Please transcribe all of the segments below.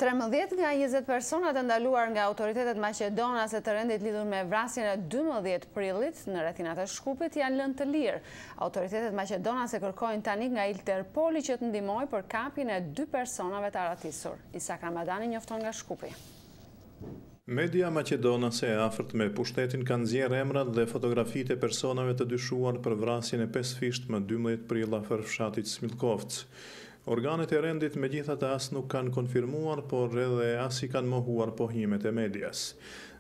13 nga 20 personat e ndaluar nga autoritetet maqedonase të rendit lidhur me vrasjen e 12 prillit në rrethinat e Shkupit janë lënë të lirë. Autoritetet maqedonase kërkojnë tani nga Interpoli që të ndihmojë për kapjen e 2 personave të aratisur. Isak Ramadani njofton nga Shkupi. Media maqedonase e afërt me pushtetin kanë nxjerrë emrat dhe fotografitë e personave të dyshuar për vrasjen e 5 fisht më 12 prill afër fshatit Smilkovc. Organet e rendit megjithatë as nuk kanë konfirmuar, por edhe as i kanë mohuar pohimet e medias.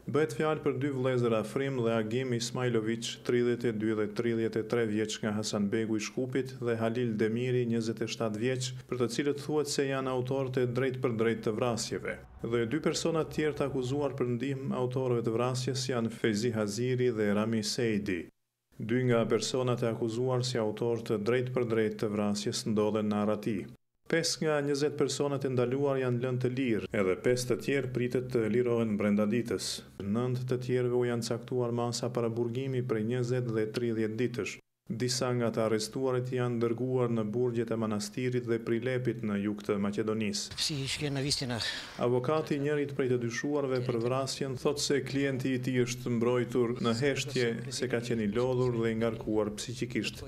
Bëhet fjalë për 2 vëllezër Afrim dhe Agim Ismailović, 32 dhe 33 vjeç nga Hasanbegu i Shkupit dhe Halil Demiri, 27 vjeç, për të cilët thuhet se janë autorët e drejt për drejt të vrasjeve. Dhe 2 persona të tjerë të akuzuar për ndihmë autorëve të vrasjes janë Fezi Haziri dhe Rami Seidi. 2 nga personat e akuzuar si autor të drejt për drejt të vrasjes ndodhen në Arati. 5 nga 20 personat e ndaluar janë lënë të lirë, edhe 5 të tjerë pritet të lirohen brenda ditës. 9 të tjerëve u janë caktuar masa para burgimi prej 20 dhe 30 ditësh. Disa nga të arrestuarit janë dërguar në burgjet e manastirit dhe Prilepit në jug të Maqedonisë. Avokati i njërit prej të dyshuarve për vrasjen thot se klienti i tij është mbrojtur në heshtje se ka qenë i lodhur dhe i ngarkuar psikikisht.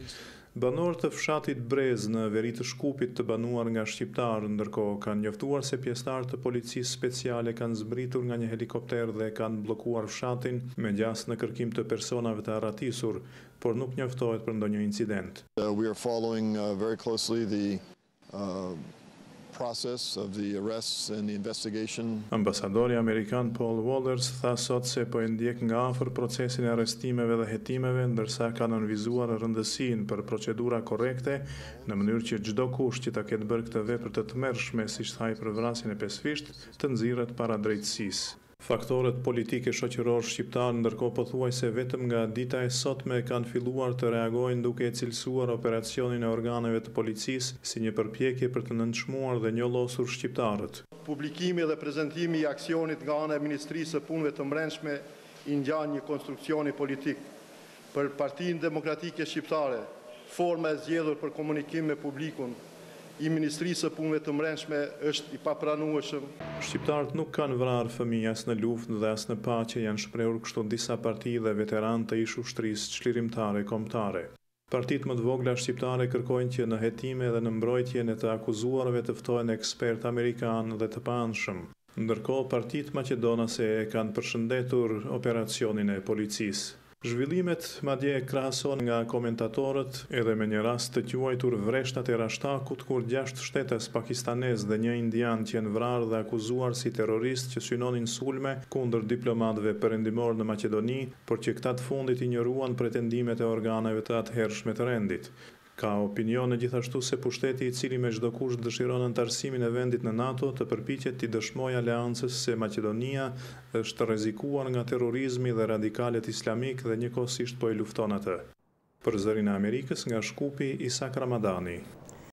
Banorët të fshatit Brez në veri të Shkupit të banuar nga shqiptarë, ndërkohë kanë njoftuar se pjesëtarë të policisë speciale kanë zbritur nga një helikopter dhe kanë bllokuar fshatin me gjas në kërkim të personave të aratisur, por nuk njoftohet për ndonjë incident. We are following very closely the process of the arrests and the investigation. Ambasadori amerikan Paul Wallers tha sot se po e ndjek nga afër procesin e arrestimeve dhe hetimeve, ndërsa ka nënvizuar rëndësinë për procedura korrekte në mënyrë që çdo kush që ta ketë bërë këtë vepër të tmerrshme, siç thaj për vrasjen e 5 fisht, të nxirret para drejtësisë. Faktorët politike shoqëror shqiptar ndërkohë pothuajse vetëm nga dita e sotme kanë filluar të reagojnë duke e cilësuar operacionin e organeve të policisë si një përpjekje për të nënçmuar dhe njollosur shqiptarët. Publikimi dhe prezantimi i aksionit nga ana e Ministrisë së Punëve të Brendshme i ngjan një konstruksioni politik. Për Partinë Demokratike Shqiptare, forma e zgjedhur për komunikim me publikun i Ministrisë së Punëve të Brendshme është i papranueshëm. Shqiptarët nuk kanë vrarë fëmijë as në luftë dhe as në paqe, janë shprehur kështu disa parti dhe veteranë të ish ushtrisë çlirimtare kombëtare. Partitë më të vogla shqiptare kërkojnë që në hetime dhe në mbrojtjen e të akuzuarve të ftohen ekspert amerikan dhe të paanshëm. Ndërkohë partitë maqedonase e kanë përshëndetur operacionin e policisë. Zhvillimet madje krahasohen nga komentatorët edhe me një rast të quajtur vreshtat e Rashtakut, kur 6 shtetas pakistanez dhe 1 indian që janë vrarë dhe akuzuar si terrorist që synonin sulme kundër diplomatëve perëndimor në Maqedoni, por që këta të fundit injoruan pretendimet e organeve të atëhershme të rendit. Ka opinione gjithashtu se pushteti i cili me çdo kusht dëshiron antarësimin e vendit në NATO të përpiqet t'i dëshmojë aleancës se Maqedonia është rrezikuar nga terrorizmi dhe radikalet islamik dhe njëkohësisht po e lufton atë. Për Zërin e Amerikës nga Shkupi, Isak Ramadani.